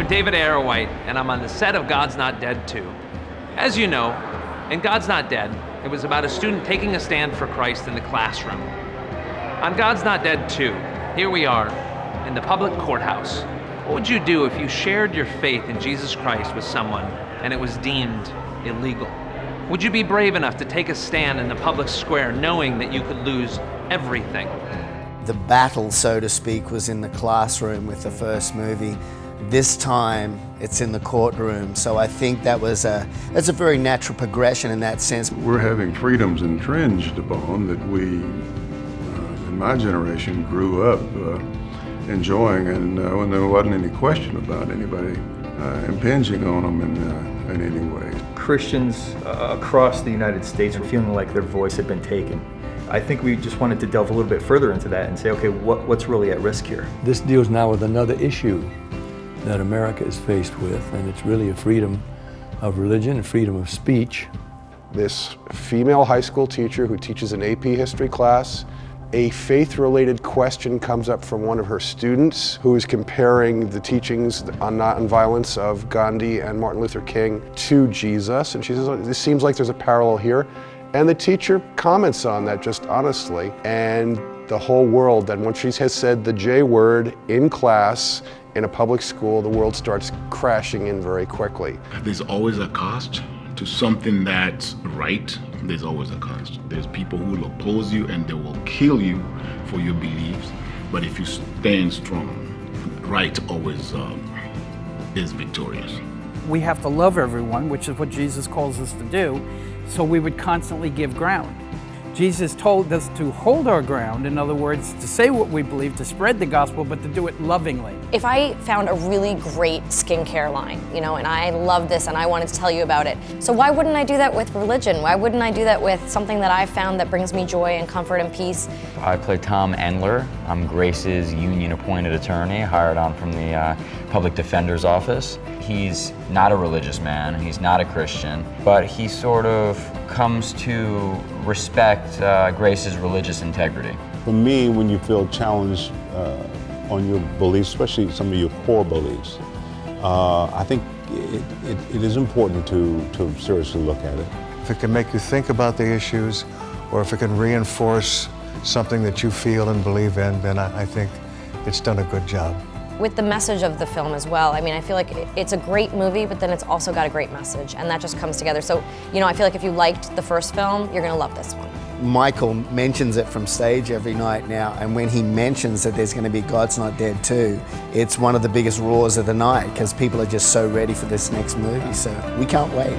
I'm David Arrowhite, and I'm on the set of God's Not Dead 2. As you know, in God's Not Dead, it was about a student taking a stand for Christ in the classroom. On God's Not Dead 2, here we are, in the public courthouse. What would you do if you shared your faith in Jesus Christ with someone and it was deemed illegal? Would you be brave enough to take a stand in the public square knowing that you could lose everything? The battle, so to speak, was in the classroom with the first movie. This time, it's in the courtroom. So I think that's a very natural progression in that sense. We're having freedoms infringed upon that we, in my generation, grew up enjoying, and when there wasn't any question about anybody impinging on them in any way. Christians across the United States are feeling like their voice had been taken. I think we just wanted to delve a little bit further into that and say, okay, what's really at risk here? This deals now with another issue that America is faced with, and it's really a freedom of religion and freedom of speech. This female high school teacher who teaches an AP history class, a faith-related question comes up from one of her students who is comparing the teachings on nonviolence of Gandhi and Martin Luther King to Jesus, and she says, this seems like there's a parallel here. And the teacher comments on that just honestly, and the whole world, then once she has said the J word in class, in a public school, the world starts crashing in very quickly. There's always a cost to something that's right. There's always a cost. There's people who will oppose you and they will kill you for your beliefs. But if you stand strong, right always is victorious. We have to love everyone, which is what Jesus calls us to do, so we would constantly give ground. Jesus told us to hold our ground, in other words, to say what we believe, to spread the gospel, but to do it lovingly. If I found a really great skincare line, and I love this and I wanted to tell you about it, so why wouldn't I do that with religion? Why wouldn't I do that with something that I've found that brings me joy and comfort and peace? I play Tom Endler. I'm Grace's union-appointed attorney, hired on from the Public Defender's Office. He's not a religious man, he's not a Christian, but he sort of comes to respect Grace's religious integrity. For me, when you feel challenged on your beliefs, especially some of your core beliefs, I think it is important to seriously look at it. If it can make you think about the issues, or if it can reinforce something that you feel and believe in, then I think it's done a good job. With the message of the film as well, I feel like it's a great movie, but then it's also got a great message, and that just comes together. So, I feel like if you liked the first film, you're gonna love this one. Michael mentions it from stage every night now, and when he mentions that there's going to be God's Not Dead 2, it's one of the biggest roars of the night because people are just so ready for this next movie, so we can't wait.